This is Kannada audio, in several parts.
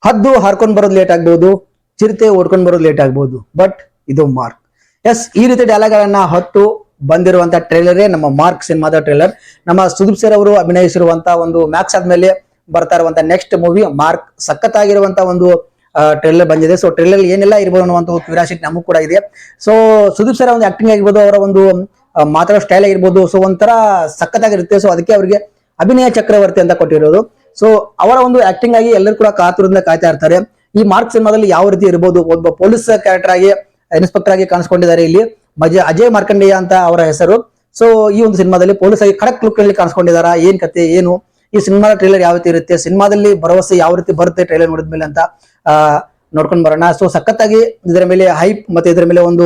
ಹದ್ದು ಹಾರ್ಕೊಂಡ್ ಬರೋದು ಲೇಟ್ ಆಗ್ಬಹುದು, ಚಿರತೆ ಓಡ್ಕೊಂಡ್ ಬರೋದು ಲೇಟ್ ಆಗ್ಬಹುದು, ಬಟ್ ಇದು ಮಾರ್ಕ್. ಎಸ್, ಈ ರೀತಿ ಡೈಲಾಗ್ಗಳನ್ನ ಹೊತ್ತು ಬಂದಿರುವಂತ ಟ್ರೇಲರೇ ನಮ್ಮ ಮಾರ್ಕ್ ಸಿನಿಮಾದ ಟ್ರೇಲರ್. ನಮ್ಮ ಸುದೀಪ್ ಸರ್ ಅವರು ಅಭಿನಯಿಸಿರುವಂತ ಒಂದು ಮ್ಯಾಕ್ಸ್ ಆದ್ಮೇಲೆ ಬರ್ತಾ ಇರುವಂತ ನೆಕ್ಸ್ಟ್ ಮೂವಿ ಮಾರ್ಕ್. ಸಖತ್ತಾಗಿರುವಂತ ಒಂದು ಟ್ರೇಲರ್ ಬಂದಿದೆ. ಸೊ ಟ್ರೇಲರ್ ಏನೆಲ್ಲ ಇರ್ಬೋದು ಅನ್ನುವಂತ ಕ್ಯೂರಿಯಾಸಿಟಿ ನಮಗೂ ಕೂಡ ಇದೆ. ಸೊ ಸುದೀಪ್ ಸರ್ ಒಂದು ಆಕ್ಟಿಂಗ್ ಆಗಿರ್ಬೋದು, ಅವರ ಒಂದು ಮಾತಾಡೋ ಸ್ಟೈಲ್ ಆಗಿರ್ಬೋದು, ಸೊ ಒಂಥರ ಸಖತ್ತಾಗಿರುತ್ತೆ. ಸೊ ಅದಕ್ಕೆ ಅವರಿಗೆ ಅಭಿನಯ ಚಕ್ರವರ್ತಿ ಅಂತ ಕೊಟ್ಟಿರೋದು. ಸೊ ಅವರ ಒಂದು ಆಕ್ಟಿಂಗ್ ಆಗಿ ಎಲ್ಲರೂ ಕೂಡ ಕಾತುರದಿಂದ ಕಾಯ್ತಾ ಇರ್ತಾರೆ. ಈ ಮಾರ್ಕ್ ಸಿನಿಮಾದಲ್ಲಿ ಯಾವ ರೀತಿ ಇರಬಹುದು, ಒಬ್ಬ ಪೊಲೀಸ್ ಕ್ಯಾರೆಕ್ಟರ್ ಆಗಿ ಇನ್ಸ್ಪೆಕ್ಟರ್ ಆಗಿ ಕಾಣಿಸ್ಕೊಂಡಿದ್ದಾರೆ ಇಲ್ಲಿ ಅಜಯ್ ಮಾರ್ಕಂಡೇಯ ಅಂತ ಅವರ ಹೆಸರು. ಸೊ ಈ ಒಂದು ಸಿನಿಮಾದಲ್ಲಿ ಪೊಲೀಸ್ ಆಗಿ ಖಡಕ್ ಲುಕ್ ನಲ್ಲಿ ಕಾಣಿಸ್ಕೊಂಡಿದಾರ, ಏನ್ ಕತೆ ಏನು, ಈ ಸಿನಿಮಾದ ಟ್ರೇಲರ್ ಯಾವ ರೀತಿ ಇರುತ್ತೆ, ಸಿನಿಮಾದಲ್ಲಿ ಭರವಸೆ ಯಾವ ರೀತಿ ಬರುತ್ತೆ ಟ್ರೇಲರ್ ನೋಡಿದ್ಮೇಲೆ ಅಂತ ನೋಡ್ಕೊಂಡ್ ಬರೋಣ. ಸೊ ಸಖತ್ತಾಗಿ ಇದರ ಮೇಲೆ ಹೈಪ್ ಮತ್ತೆ ಇದರ ಮೇಲೆ ಒಂದು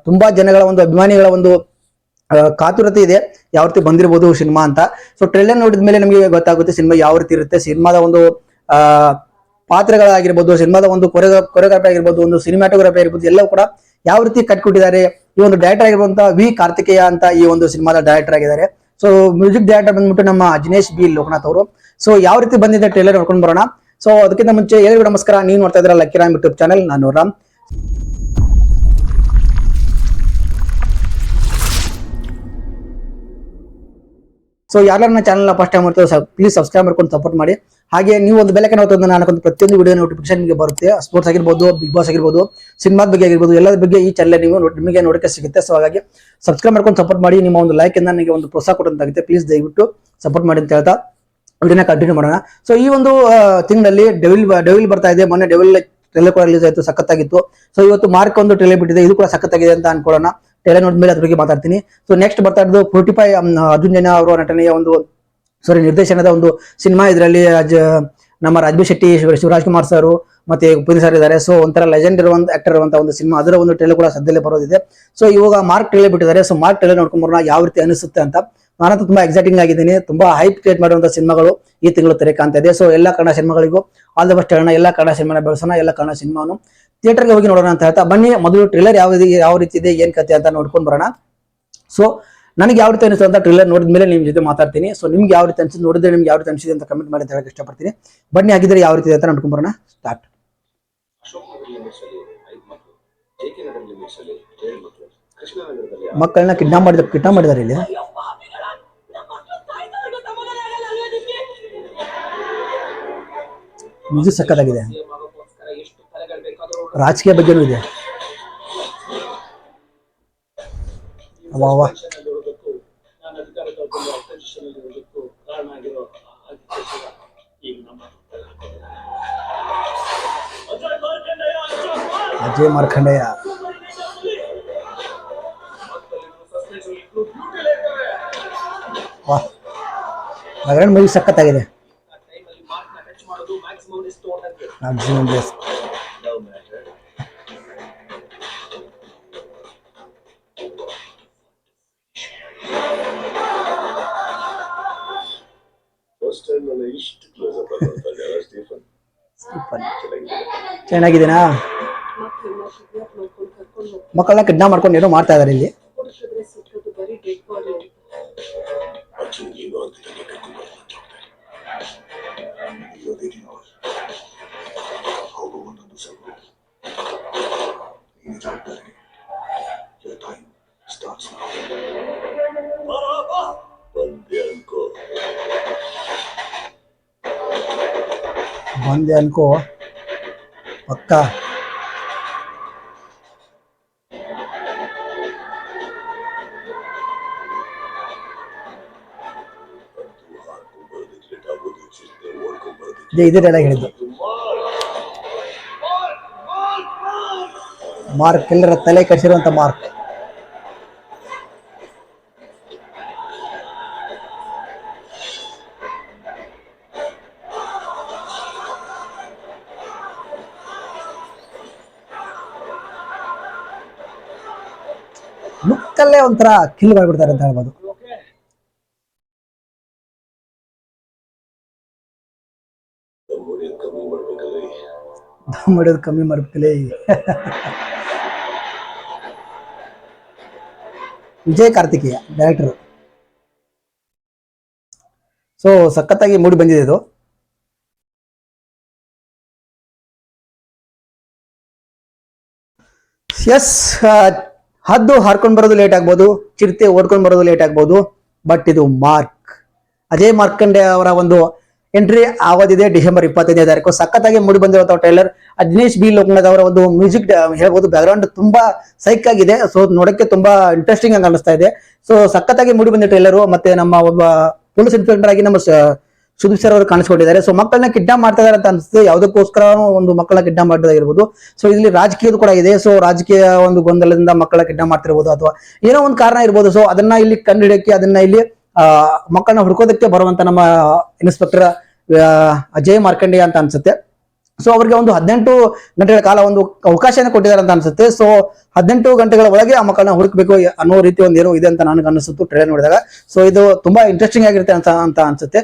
ತುಂಬಾ ಜನಗಳ ಒಂದು ಅಭಿಮಾನಿಗಳ ಒಂದು ಕಾತುರತೆ ಇದೆ, ಯಾವ ರೀತಿ ಬಂದಿರಬಹುದು ಸಿನಿಮಾ ಅಂತ. ಸೊ ಟ್ರೇಲರ್ ನೋಡಿದ ಮೇಲೆ ನಮಗೆ ಗೊತ್ತಾಗುತ್ತೆ ಸಿನಿಮಾ ಯಾವ ರೀತಿ ಇರುತ್ತೆ. ಸಿನಿಮಾದ ಒಂದು ಪಾತ್ರಗಳಾಗಿರ್ಬೋದು, ಸಿನಿಮಾದ ಒಂದು ಕೊರಿಯೋಗ್ರಫಿ ಆಗಿರ್ಬೋದು, ಒಂದು ಸಿನಿಮಾಟೋಗ್ರಫಿ ಆಗಿರ್ಬೋದು, ಎಲ್ಲವೂ ಕೂಡ ಯಾವ ರೀತಿ ಕಟ್ಕೊಟ್ಟಿದ್ದಾರೆ. ಈ ಒಂದು ಡೈರೆಕ್ಟರ್ ಆಗಿರುವಂತಹ ವಿ ಕಾರ್ತಿಕೇಯ ಅಂತ ಈ ಒಂದು ಸಿನಿಮಾದ ಡೈರೆಕ್ಟರ್ ಆಗಿದ್ದಾರೆ. ಸೊ ಮ್ಯೂಸಿಕ್ ಡೈರೆಕ್ಟರ್ ಬಂದ್ಬಿಟ್ಟು ನಮ್ಮ ಅಜಿನೇಶ್ ಬಿ ಲೋಕನಾಥ್ ಅವರು. ಸೊ ಯಾವ ರೀತಿ ಬಂದಿದೆ ಟ್ರೇಲರ್ ನೋಡ್ಕೊಂಡು ಬರೋಣ. ಸೊ ಅದಕ್ಕಿಂತ ಮುಂಚೆ ಎಲ್ಲರಿಗೂ ನಮಸ್ಕಾರ. ನೀವು ನೋಡ್ತಾ ಇದ್ದೀರಾ ಲಕ್ಕಿ ರಾಮ್ ಯೂಟ್ಯೂಬ್ ಚಾನಲ್, ನಾನು ರಾಮ್. ಸೊ ಯಾರು ನನ್ನ ಚಾನಲ್ ಫಸ್ಟ್ ಟೈಮ್ ಮಾಡ್ತಾರೆ ಪ್ಲೀಸ್ ಸಬ್ಸ್ಕ್ರೈಬ್ ಮಾಡ್ಕೊಂಡು ಸಪೋರ್ಟ್ ಮಾಡಿ. ಹಾಗೆ ನೀವು ಒಂದು ಬೆಲೆ ಕನ್ನೋದು ನಾನು ಪ್ರತಿಯೊಂದು ವಿಡಿಯೋ ನೋಟಿಫಿಕೇಶನ್ ನಿಮಗೆ ಬರುತ್ತೆ. ಸ್ಪೋರ್ಟ್ಸ್ ಆಗಿರ್ಬೋದು, ಬಿಗ್ ಬಾಸ್ ಆಗಿರ್ಬೋದು, ಸಿನಿಮಾದ ಬಗ್ಗೆ ಆಗಿರ್ಬೋದು, ಎಲ್ಲರ ಬಗ್ಗೆ ಈ ಚಾನಲ್ ನೀವು ನಿಮಗೆ ನೋಡಕ್ಕೆ ಸಿಗುತ್ತೆ. ಸೊ ಹಾಗಾಗಿ ಸಬ್ಸ್ಕ್ರೈಬ್ ಮಾಡ್ಕೊಂಡು ಸಪೋರ್ಟ್ ಮಾಡಿ. ನಿಮ್ಮ ಒಂದು ಲೈಕ್ ಇಂದ ನನಗೆ ಒಂದು ಪ್ರೋತ್ಸಾಹ ಕೊಡುವಂತಾಗುತ್ತೆ. ಪ್ಲೀಸ್ ದಯವಿಟ್ಟು ಸಪೋರ್ಟ್ ಮಾಡಿ ಅಂತ ಹೇಳ್ತಾ ವಿಡಿಯೋನ ಕಂಟಿನ್ಯೂ ಮಾಡೋಣ. ಸೊ ಈ ಒಂದು ತಿಂಗಳಲ್ಲಿ ಡೆವಿಲ್ ಬರ್ತಾ ಇದೆ. ಮೊನ್ನೆ ಡೆವಿಲ್ ಟ್ರೇಲರ್ ಕೂಡ ರಿಲೀಸ್ ಆಯ್ತು, ಸಖತ್ತಾಗಿತ್ತು. ಸೊ ಇವತ್ತು ಮಾರ್ಕ್ ಒಂದು ಟ್ರೇಲರ್ ಬಿಟ್ಟಿದೆ, ಇದು ಕೂಡ ಸಖತ್ತಾಗಿದೆ ಅಂತ ಅನ್ಕೊಳ್ಳೋಣ. ಟ್ರೇಲರ್ ನೋಡಿದ್ಮೇಲೆ ಅದ್ರ ಬಗ್ಗೆ ಮಾತಾಡ್ತೀನಿ. ಸೊ ನೆಕ್ಸ್ಟ್ ಬರ್ತಾ ಇರೋದು 45 ಅರ್ಜುನ್ ಜನ್ಯ ಅವರ ನಟನೆಯ ಒಂದು ನಿರ್ದೇಶನದ ಒಂದು ಸಿನಿಮಾ. ಇದರಲ್ಲಿ ನಮ್ಮ ರಾಜ್ಬಿ ಶೆಟ್ಟಿ, ಶಿವರಾಜ್ ಕುಮಾರ್ ಸರ್ ಮತ್ತೆ ಉಪೇಂದ್ರ ಸರ್ ಇದ್ದಾರೆ. ಸೊ ಒಂಥರ ಲೆಜೆಂಡ್ ಇರುವಂತ ಆಕ್ಟರ್ ಇರುವಂತ ಒಂದು ಸಿನಿಮಾ, ಅದರ ಒಂದು ಟ್ರೇಲರ್ ಕೂಡ ಸದ್ಯದಲ್ಲೇ ಬರೋದಿದೆ. ಸೊ ಇವಾಗ ಮಾರ್ಕ್ ಟ್ರೇಲರ್ ಬಿಟ್ಟಿದ್ದಾರೆ. ಸೊ ಮಾರ್ಕ್ ಟ್ರೇಲರ್ ನೋಡ್ಕೊಂಡ್ ಬರೋಣ ಯಾವ ರೀತಿ ಅನಿಸುತ್ತೆ ಅಂತ. ನಾನಂತೂ ತುಂಬಾ ಎಕ್ಸೈಟಿಂಗ್ ಆಗಿದ್ದೀನಿ. ತುಂಬಾ ಹೈಪ್ ಕ್ರಿಯೇಟ್ ಮಾಡುವಂತ ಸಿನಿಮಾಗಳು ಈ ತಿಂಗಳು ತೆರೆ ಕಾಣ್ತಾ ಇದೆ. ಸೊ ಎಲ್ಲ ಕನ್ನಡ ಸಿನಿಮಾಗಳಿಗೂ ಆಲ್ ದ ಬೆಸ್ಟ್ ಹೇಳೋಣ. ಎಲ್ಲ ಕನ್ನಡ ಸಿನಿಮಾನ ಬೆಳೆಸೋಣ, ಎಲ್ಲ ಕನ್ನಡ ಸಿನಿಮಾನು ಥಿಯೇಟರ್ಗೆ ಹೋಗಿ ನೋಡೋಣ ಅಂತ ಹೇಳ್ತಾ ಬನ್ನಿ. ಮೊದಲು ಟ್ರೇಲರ್ ಯಾವ ರೀತಿ ಇದೆ, ಏನ್ ಕತೆ ಅಂತ ನೋಡ್ಕೊಂಡು ಬರೋಣ. ಸೊ ನನಗೆ ಯಾವ ರೀತಿ ಅನಿಸ್ತು ಅಂತ ಟ್ರೇಲರ್ ನೋಡಿದ ಮೇಲೆ ನಿಮ್ ಜೊತೆ ಮಾತಾಡ್ತೀನಿ. ಸೊ ನಿಮ್ಗೆ ಯಾವ ರೀತಿ ಅನ್ಸಿದ್ದು, ನೋಡಿದ್ರೆ ನಿಮ್ಗೆ ಯಾವ ರೀತಿ ಅನ್ಸಿದೆ ಅಂತ ಕಮೆಂಟ್ ಮಾಡಿ ಅಂತ ಹೇಳಕ್ ಇಷ್ಟಪಡ್ತೀನಿ. ಬನ್ನಿ, ಆಗಿದ್ರೆ ಯಾವ ರೀತಿ ಅಂತ ನೋಡ್ಕೊಂಡು ಬರೋಣ. ಸ್ಟಾರ್ಟ್. ಮಕ್ಕಳನ್ನ ಕಿಡ್ನಾಪ್ ಮಾಡಿದಾರೆ ಇಲ್ಲಿ. ಮ್ಯೂಸಿಕ್ ಸಕ್ಕತ್ತಾಗಿದೆ, ರಾಜಕೀಯ ಬಗ್ಗೆನೂ ಇದೆ. ವಾ ಅಜಯ್ ಮಾರ್ಕಂಡೇಯ. ವಾಹ್, ಮೂವಿ ಸಖತ್ತಾಗಿದೆ. ಚೆನ್ನಾಗಿದ್ದೀನಾ? ಮಕ್ಕಳನ್ನ ಕಿಡ್ನಾಪ್ ಮಾಡ್ಕೊಂಡು ಏನೋ ಮಾಡ್ತಾ ಇದಾರೆ ಇಲ್ಲಿ. ಬಂದೆ ಅನ್ಕೋ ಪಕ್ಕ. ಇದೇ ಡೈಲಾಗ್ ಹೇಳಿದ್ದು. ಮಾರ್ಕ್, ಎಲ್ಲರ ತಲೆ ಕಟ್ಟಿರುವಂತ ಮಾರ್ಕ್. ಲುಕ್ಕಲ್ಲೇ ಒಂಥರ ಕಿಲ್ ಮಾಡ್ಬಿಡ್ತಾರೆ ಅಂತ ಹೇಳ್ಬೋದು. ದಮ್ ಹೊಡೆಯೋದು ಕಮ್ಮಿ ಮಾಡ್ಬೇಕಲೇ. ವಿಜಯ್ ಕಾರ್ತಿಕೇಯ ಡೈರೆಕ್ಟರ್. ಸೊ ಸಖತ್ತಾಗಿ ಮೂಡಿ ಬಂದಿದೆ ಇದು. ಎಸ್, ಹದ್ದು ಹಾರ್ಕೊಂಡು ಬರೋದು ಲೇಟ್ ಆಗ್ಬೋದು, ಚಿರತೆ ಓಡ್ಕೊಂಡು ಬರೋದು ಲೇಟ್ ಆಗ್ಬೋದು, ಬಟ್ ಇದು ಮಾರ್ಕ್ ಅಜಯ್ ಮಾರ್ಕಂಡೆ ಅವರ ಒಂದು ಎಂಟ್ರಿ ಆಗೋದಿದೆ ಡಿಸೆಂಬರ್ 25ನೇ ತಾರೀಕು. ಸಖತ್ತಾಗಿ ಮೂಡಿ ಬಂದಿರುವಂತಹ ಟ್ರೈಲರ್. ದಿನೇಶ್ ಬಿ ಲೋಕನಾಥ್ ಅವರ ಒಂದು ಮ್ಯೂಸಿಕ್ ಹೇಳ್ಬೋದು, ಬ್ಯಾಕ್ಗ್ರೌಂಡ್ ತುಂಬಾ ಸೈಕ್ ಆಗಿದೆ. ಸೊ ನೋಡಕ್ಕೆ ತುಂಬಾ ಇಂಟ್ರೆಸ್ಟಿಂಗ್ ಆಗಿ ಅನಿಸ್ತಾ ಇದೆ. ಸೊ ಸಖತ್ತಾಗಿ ಮೂಡಿ ಬಂದ ಟ್ರೈಲರು. ಮತ್ತೆ ನಮ್ಮ ಒಬ್ಬ ಪೊಲೀಸ್ ಇನ್ಸ್ಪೆಕ್ಟರ್ ಆಗಿ ನಮ್ಮ ಸುದೀಪ್ ಸರ್ ಅವರು ಕಾಣಿಸ್ಕೊಂಡಿದ್ದಾರೆ. ಸೊ ಮಕ್ಕಳನ್ನ ಕಿಡ್ನಾಪ್ ಮಾಡ್ತಾ ಇದಾರೆ ಅಂತ ಅನ್ಸುತ್ತೆ. ಯಾವುದಕ್ಕೋಸ್ಕರ ಒಂದು ಮಕ್ಕಳನ್ನ ಕಿಡ್ನಾಪ್ ಮಾಡೋದಾಗಿರ್ಬೋದು. ಸೊ ಇಲ್ಲಿ ರಾಜಕೀಯದ ಕೂಡ ಇದೆ. ಸೊ ರಾಜಕೀಯ ಒಂದು ಗೊಂದಲದಿಂದ ಮಕ್ಕಳ ಕಿಡ್ನಾಪ್ ಮಾಡ್ತಿರ್ಬೋದು, ಅಥವಾ ಏನೋ ಒಂದು ಕಾರಣ ಇರ್ಬೋದು. ಸೊ ಅದನ್ನ ಇಲ್ಲಿ ಕಂಡುಹಿಡಿಯಕ್ಕೆ, ಅದನ್ನ ಇಲ್ಲಿ ಮಕ್ಕಳನ್ನ ಹುಡ್ಕೋದಕ್ಕೆ ಬರುವಂತ ನಮ್ಮ ಇನ್ಸ್ಪೆಕ್ಟರ್ ಅಜಯ್ ಮಾರ್ಕಂಡೆ ಅಂತ ಅನ್ಸುತ್ತೆ. ಸೊ ಅವರಿಗೆ ಒಂದು 18 ಗಂಟೆಗಳ ಕಾಲ ಒಂದು ಅವಕಾಶನ ಕೊಟ್ಟಿದ್ದಾರೆ ಅಂತ ಅನ್ಸುತ್ತೆ. ಸೊ 18 ಗಂಟೆಗಳ ಒಳಗೆ ಆ ಮಕ್ಕಳನ್ನ ಹುಡುಕ್ಬೇಕು ಅನ್ನೋ ರೀತಿ ಒಂದು ಏನೋ ಇದೆ ಅಂತ ನನಗೆ ಅನಿಸುತ್ತೆ ಟ್ರೈಲರ್ ನೋಡಿದಾಗ. ಸೊ ಇದು ತುಂಬಾ ಇಂಟ್ರೆಸ್ಟಿಂಗ್ ಆಗಿರುತ್ತೆ ಅಂತ ಅನ್ಸುತ್ತೆ.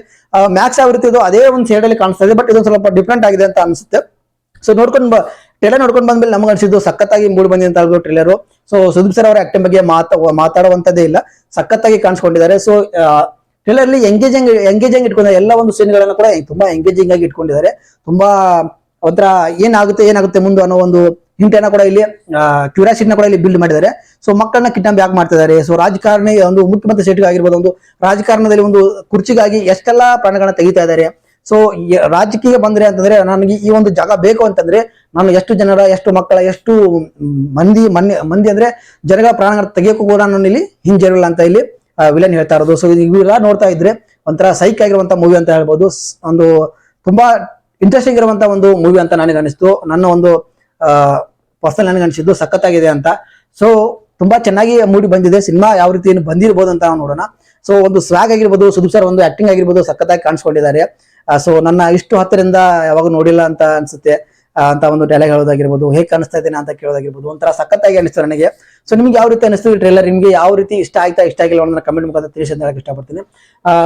ಮ್ಯಾಕ್ಸ್ ಯಾವ ರೀತಿ ಇದು ಅದೇ ಒಂದು ಸೈಡ್ ಅಲ್ಲಿ ಕಾಣಿಸ್ತಾ ಇದೆ, ಬಟ್ ಇದು ಸ್ವಲ್ಪ ಡಿಫ್ರೆಂಟ್ ಆಗಿದೆ ಅಂತ ಅನ್ಸುತ್ತೆ. ಸೊ ಟ್ರೇಲರ್ ನೋಡ್ಕೊಂಡು ಬಂದ್ಮೇಲೆ ನಮ್ಗೆ ಅನ್ಸಿದ್ದು ಸಖತ್ತಾಗಿ ಮೂಡಿ ಬಂದಿ ಅಂತ ಹೇಳ್ಬೋದು ಟ್ರೇಲರು. ಸೊ ಸುದೀಪ್ ಸರ್ ಅವರ ಆಕ್ಟಿಂಗ್ ಬಗ್ಗೆ ಮಾತಾಡುವಂತದ್ದೇ ಇಲ್ಲ, ಸಖತ್ತಾಗಿ ಕಾಣಿಸ್ಕೊಂಡಿದ್ದಾರೆ. ಸೊ ಟ್ರೇಲರ್ ಅಲ್ಲಿ ಎಂಗೇಜಿಂಗ್ ಇಟ್ಕೊಂಡಿದ್ದಾರೆ. ಎಲ್ಲ ಒಂದು ಸೀನ್ಗಳನ್ನ ಕೂಡ ತುಂಬಾ ಎಂಗೇಜಿಂಗ್ ಆಗಿ ಇಟ್ಕೊಂಡಿದ್ದಾರೆ. ತುಂಬಾ ಒಂಥರ ಏನಾಗುತ್ತೆ ಮುಂದೆ ಅನ್ನೋ ಒಂದು ಹಿಂಟನ್ನ ಕೂಡ ಇಲ್ಲಿ ಕ್ಯೂರಿಯಾಸಿಟಿನ ಕೂಡ ಇಲ್ಲಿ ಬಿಲ್ಡ್ ಮಾಡಿದ್ದಾರೆ. ಸೊ ಮಕ್ಕಳನ್ನ ಕಿಡ್ನಾಪ್ ಯಾಕೆ ಮಾಡ್ತಿದ್ದಾರೆ, ಸೊ ರಾಜಕಾರಣಿ ಒಂದು ಮುಖ್ಯಮಂತ್ರಿ ಸೀಟ್ಗೆ ಆಗಿರ್ಬೋದು, ಒಂದು ರಾಜಕಾರಣದಲ್ಲಿ ಒಂದು ಕುರ್ಚಿಗಾಗಿ ಎಷ್ಟೆಲ್ಲಾ ಪ್ರಾಣಗಳನ್ನ ತೆಗಿತಾ ಇದ್ದಾರೆ. ಸೊ ರಾಜಕೀಯ ಬಂದ್ರೆ ಅಂತಂದ್ರೆ ನನಗೆ ಈ ಒಂದು ಜಾಗ ಬೇಕು ಅಂತಂದ್ರೆ ನಾನು ಎಷ್ಟು ಜನರ, ಎಷ್ಟು ಮಕ್ಕಳ, ಎಷ್ಟು ಮಂದಿ ಅಂದ್ರೆ ಜನಗಳ ಪ್ರಾಣಗಳ ತೆಗಿಯೋಕ್ಕೂ ಕೂಡ ನಾನು ಇಲ್ಲಿ ಹಿಂಜರಿಲ್ಲ ಅಂತ ಇಲ್ಲಿ ವಿಲನ್ ಹೇಳ್ತಾ ಇರೋದು. ಸೊ ಇವೆಲ್ಲ ನೋಡ್ತಾ ಇದ್ರೆ ಒಂಥರ ಸೈಕ್ ಆಗಿರುವಂತ ಮೂವಿ ಅಂತ ಹೇಳ್ಬೋದು. ಒಂದು ತುಂಬಾ ಇಂಟ್ರೆಸ್ಟಿಂಗ್ ಇರುವಂತ ಒಂದು ಮೂವಿ ಅಂತ ನನಗೆ ಅನಿಸ್ತು. ನನ್ನ ಒಂದು ಪರ್ಸನಲ್ ನನಗೆ ಅನಿಸಿದ್ದು ಸಖತ್ತಾಗಿದೆ ಅಂತ. ಸೊ ತುಂಬಾ ಚೆನ್ನಾಗಿ ಮೂಡಿ ಬಂದಿದೆ. ಸಿನಿಮಾ ಯಾವ ರೀತಿ ಬಂದಿರ್ಬೋದು ಅಂತ ನಾವು ನೋಡೋಣ. ಸೊ ಒಂದು ಸ್ವಾಗ್ ಆಗಿರ್ಬೋದು, ಸುದೀಪ್ ಸರ್ ಒಂದು ಆಕ್ಟಿಂಗ್ ಆಗಿರ್ಬೋದು, ಸಖತ್ತಾಗಿ ಕಾಣಿಸ್ಕೊಂಡಿದ್ದಾರೆ. ಸೊ ನನ್ನ ಇಷ್ಟು ಹತ್ತರಿಂದ ಯಾವಾಗ ನೋಡಿಲ್ಲ ಅಂತ ಅನ್ಸುತ್ತೆ ಅಂತ ಒಂದು ಡೈಲಾಗ್ ಹೇಳೋದಾಗಿರ್ಬೋದು, ಹೇಗೆ ಕಾಣಿಸ್ತಾ ಇದ್ದೇನೆ ಅಂತ ಕೇಳೋದಾಗಿರ್ಬೋದು, ಒಂಥರ ಸಖತ್ತಾಗಿ ಅನಿಸ್ತು ನನಗೆ. ಸೊ ನಿಮ್ಗೆ ಯಾವ ರೀತಿ ಅನಿಸ್ತು ಈ ಟ್ರೇಲರ್, ನಿಮ್ಗೆ ಯಾವ ರೀತಿ ಇಷ್ಟ ಆಗಿಲ್ಲ ಅನ್ನೋದನ್ನ ಕಮೆಂಟ್ ಮುಖಾಂತರ ತಿಳಿಸಿ ಅಂತ ಹೇಳಕ್ ಇಷ್ಟಪಡ್ತೀನಿ.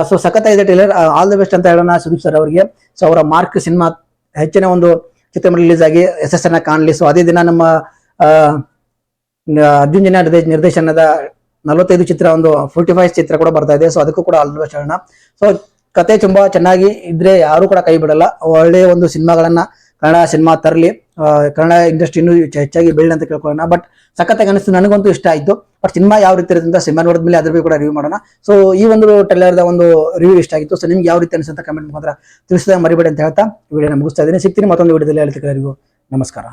ಸೊ ಸಖತ್ತಾಗಿದೆ ಟ್ರೇಲರ್. ಆಲ್ ದಿ ಬೆಸ್ಟ್ ಅಂತ ಹೇಳೋಣ ಸುದೀಪ್ ಸರ್ ಅವರಿಗೆ. ಸೊ ಅವರ ಮಾರ್ಕ್ ಸಿನಿಮಾ ಹೆಚ್ಚಿನ ಒಂದು ಚಿತ್ರ ರಿಲೀಸ್ ಆಗಿ ಯಶಸ್ಸನ್ನ ಕಾಣಲಿ. ಸೊ ಅದೇ ದಿನ ನಮ್ಮ ಅರ್ಜುನ್ ಜನ್ಯ ನಿರ್ದೇಶನದ 45 ಚಿತ್ರ, ಒಂದು 45 ಚಿತ್ರ ಕೂಡ ಬರ್ತಾ ಇದೆ. ಸೊ ಅದಕ್ಕೂ ಕೂಡ ಆಲ್ ದಿ ಬೆಸ್ಟ್ ಹೇಳೋಣ. ಸೊ ಕತೆ ತುಂಬಾ ಚೆನ್ನಾಗಿ ಇದ್ರೆ ಯಾರು ಕೂಡ ಕೈ ಬಿಡಲ್ಲ. ಒಳ್ಳೆಯ ಒಂದು ಸಿನಿಮಾಗಳನ್ನ ಕನ್ನಡ ಸಿನಿಮಾ ತರಲಿ, ಕನ್ನಡ ಇಂಡಸ್ಟ್ರಿ ಇನ್ನೂ ಹೆಚ್ಚಾಗಿ ಬೆಳ್ಳಿ ಅಂತ ಕೇಳ್ಕೊಳ್ಳೋಣ. ಬಟ್ ಸಖತ್ತಾಗಿ ಅನಿಸ್ತು, ನನಗಂತೂ ಇಷ್ಟ ಆಯ್ತು. ಬಟ್ ಸಿನಿಮಾ ಯಾವ ರೀತಿ ಇರುತ್ತೆ ಅಂತ ಸಿನಿಮಾ ನೋಡಿದ್ಮೇಲೆ ಅದ್ರ ಬಗ್ಗೆ ಕೂಡ ರಿವ್ಯೂ ಮಾಡೋಣ. ಸೊ ಈ ಒಂದು ಟ್ರೇಲರ್ದ ಒಂದು ರಿವ್ಯೂ ಇಷ್ಟ ಆಗಿತ್ತು. ಸೊ ನಿಮ್ಗೆ ಯಾವ ರೀತಿ ಅನಿಸುತ್ತೆ ಕಮೆಂಟ್ ಮುಖಾಂತರ ತಿಳಿಸಿದಾಗ ಮರಿಬೇಡಿ ಅಂತ ಹೇಳ್ತಾ ವಿಡಿಯೋನ ಮುಗಿಸ್ತಾ ಇದ್ದೀನಿ. ಸಿಗ್ತೀನಿ ಮತ್ತೊಂದು ವಿಡಿಯೋದಲ್ಲಿ. ಹೇಳ್ತಿರೋರಿಗೂ ನಮಸ್ಕಾರ.